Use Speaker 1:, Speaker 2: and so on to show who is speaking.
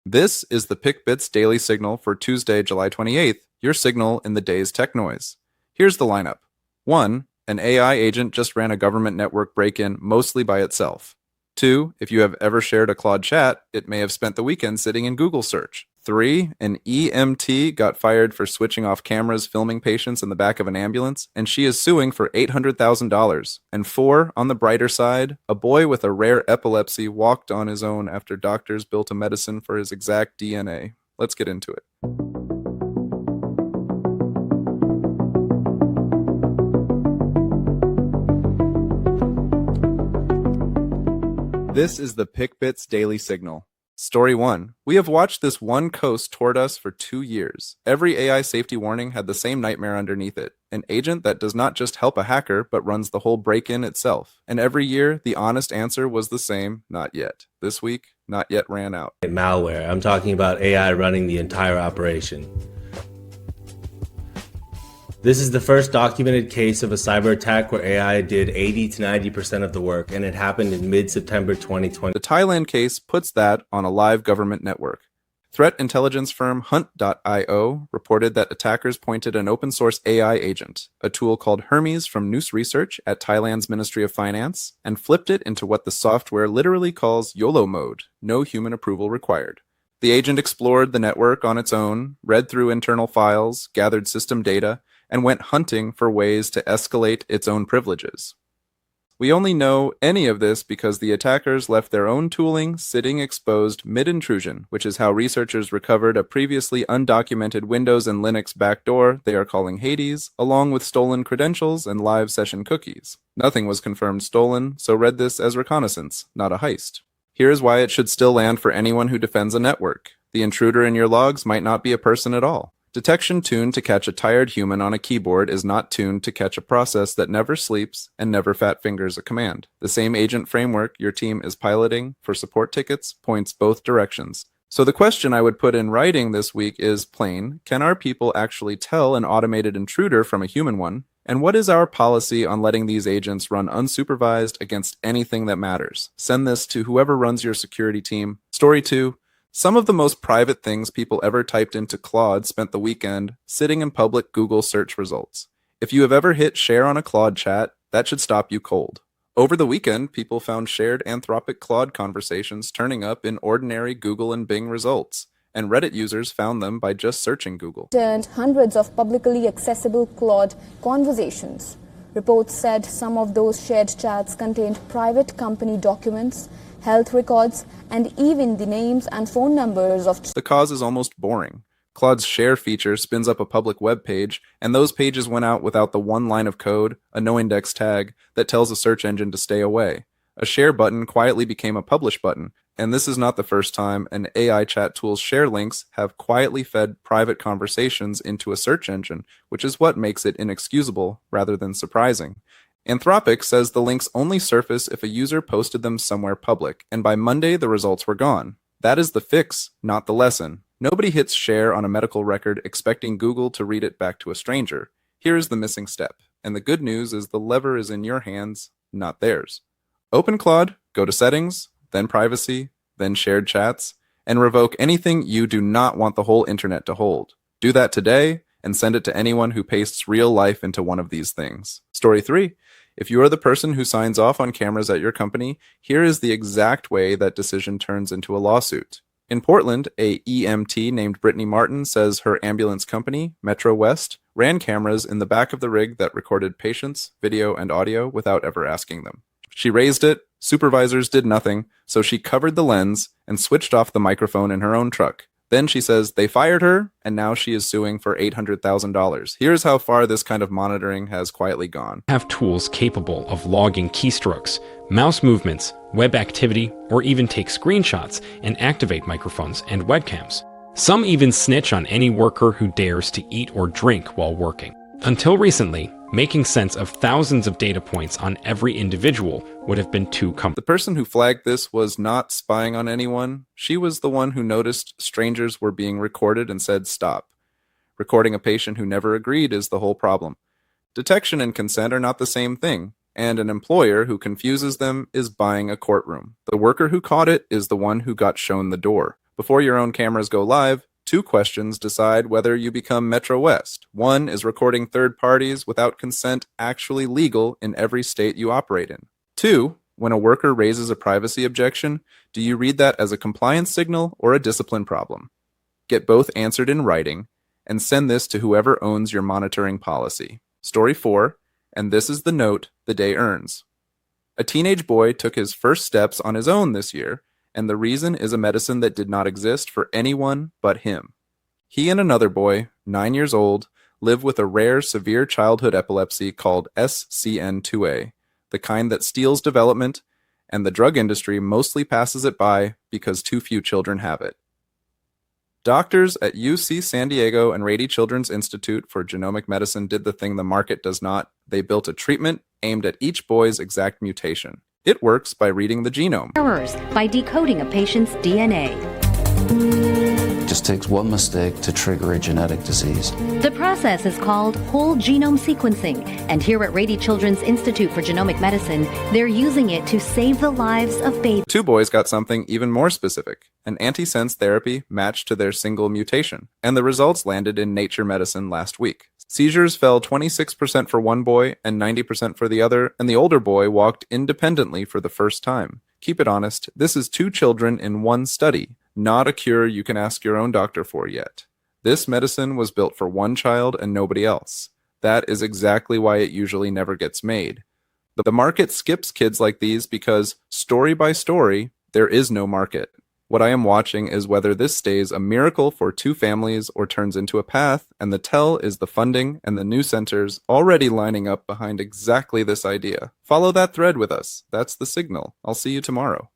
Speaker 1: This is the PickBits Daily Signal for Tuesday, July 28th, your signal in the day's tech noise. Here's the lineup. 1. An AI agent just ran a government network break-in mostly by itself. 2. If you have ever shared a Claude chat, it may have spent the weekend sitting in Google search. 3. An EMT got fired for switching off cameras filming patients in the back of an ambulance, and she is suing for $800,000. And 4. On the brighter side, a boy with a rare epilepsy walked on his own after doctors built a medicine for his exact DNA. Let's get into it. This is the PickBits Daily Signal. Story 1. We have watched this one coast toward us for 2 years. Every AI safety warning had the same nightmare underneath it. An agent that does not just help a hacker, but runs the whole break-in itself. And every year, the honest answer was the same, not yet. This week, not yet ran out.
Speaker 2: Malware. I'm talking about AI running the entire operation. This is the first documented case of a cyber attack where AI did 80 to 90% of the work, and it happened in mid-September 2020.
Speaker 1: The Thailand case puts that on a live government network. Threat intelligence firm Hunt.io reported that attackers pointed an open-source AI agent, a tool called Hermes from Noose Research at Thailand's Ministry of Finance, and flipped it into what the software literally calls YOLO mode, no human approval required. The agent explored the network on its own, read through internal files, gathered system data, and went hunting for ways to escalate its own privileges. We only know any of this because the attackers left their own tooling sitting exposed mid-intrusion, which is how researchers recovered a previously undocumented Windows and Linux backdoor they are calling Hades, along with stolen credentials and live session cookies. Nothing was confirmed stolen, so read this as reconnaissance, not a heist. Here's why it should still land for anyone who defends a network. The intruder in your logs might not be a person at all. Detection tuned to catch a tired human on a keyboard is not tuned to catch a process that never sleeps and never fat fingers a command. The same agent framework your team is piloting for support tickets points both directions. So the question I would put in writing this week is plain: can our people actually tell an automated intruder from a human one? And what is our policy on letting these agents run unsupervised against anything that matters? Send this to whoever runs your security team. Story 2. Some of the most private things people ever typed into Claude spent the weekend sitting in public Google search results. If you have ever hit share on a Claude chat, that should stop you cold. Over the weekend, people found shared Anthropic Claude conversations turning up in ordinary Google and Bing results, and Reddit users found them by just searching Google.
Speaker 3: Turned hundreds of publicly accessible Claude conversations. Reports said some of those shared chats contained private company documents, health records, and even the names and phone numbers of...
Speaker 1: The cause is almost boring. Claude's share feature spins up a public web page, and those pages went out without the one line of code, a no-index tag, that tells a search engine to stay away. A share button quietly became a publish button, and this is not the first time an AI chat tool's share links have quietly fed private conversations into a search engine, which is what makes it inexcusable rather than surprising. Anthropic says the links only surface if a user posted them somewhere public, and by Monday the results were gone. That is the fix, not the lesson. Nobody hits share on a medical record expecting Google to read it back to a stranger. Here is the missing step, and the good news is the lever is in your hands, not theirs. Open Claude, go to Settings, then Privacy, then Shared Chats, and revoke anything you do not want the whole internet to hold. Do that today, and send it to anyone who pastes real life into one of these things. Story 3. If you are the person who signs off on cameras at your company, here is the exact way that decision turns into a lawsuit. In Portland, a EMT named Brittany Martin says her ambulance company, Metro West, ran cameras in the back of the rig that recorded patients, video, and audio without ever asking them. She raised it, supervisors did nothing, so she covered the lens and switched off the microphone in her own truck. Then she says they fired her, and now she is suing for $800,000. Here's how far this kind of monitoring has quietly gone.
Speaker 4: Have tools capable of logging keystrokes, mouse movements, web activity, or even take screenshots and activate microphones and webcams. Some even snitch on any worker who dares to eat or drink while working. Until recently, making sense of thousands of data points on every individual would have been too complicated.
Speaker 1: The person who flagged this was not spying on anyone. She was the one who noticed strangers were being recorded and said stop. Recording a patient who never agreed is the whole problem. Detection and consent are not the same thing, and an employer who confuses them is buying a courtroom. The worker who caught it is the one who got shown the door. Before your own cameras go live, 2 questions decide whether you become Metro West. 1 is recording third parties without consent actually legal in every state you operate in. 2, when a worker raises a privacy objection, do you read that as a compliance signal or a discipline problem? Get both answered in writing, and send this to whoever owns your monitoring policy. Story 4, and this is the note the day earns. A teenage boy took his first steps on his own this year, and the reason is a medicine that did not exist for anyone but him. He and another boy, 9 years old, live with a rare severe childhood epilepsy called SCN2A, the kind that steals development, and the drug industry mostly passes it by because too few children have it. Doctors at UC San Diego and Rady Children's Institute for Genomic Medicine did the thing the market does not. They built a treatment aimed at each boy's exact mutation. It works by reading the genome.
Speaker 5: Errors by decoding a patient's DNA.
Speaker 6: It just takes one mistake to trigger a genetic disease.
Speaker 5: The process is called whole genome sequencing, and here at Rady Children's Institute for Genomic Medicine, they're using it to save the lives of babies.
Speaker 1: 2 boys got something even more specific, an antisense therapy matched to their single mutation, and the results landed in Nature Medicine last week. Seizures fell 26% for one boy and 90% for the other, and the older boy walked independently for the first time. Keep it honest, this is 2 children in one study, not a cure you can ask your own doctor for yet. This medicine was built for one child and nobody else. That is exactly why it usually never gets made. The market skips kids like these because, story by story, there is no market. What I am watching is whether this stays a miracle for 2 families or turns into a path, and the tell is the funding and the new centers already lining up behind exactly this idea. Follow that thread with us. That's the signal. I'll see you tomorrow.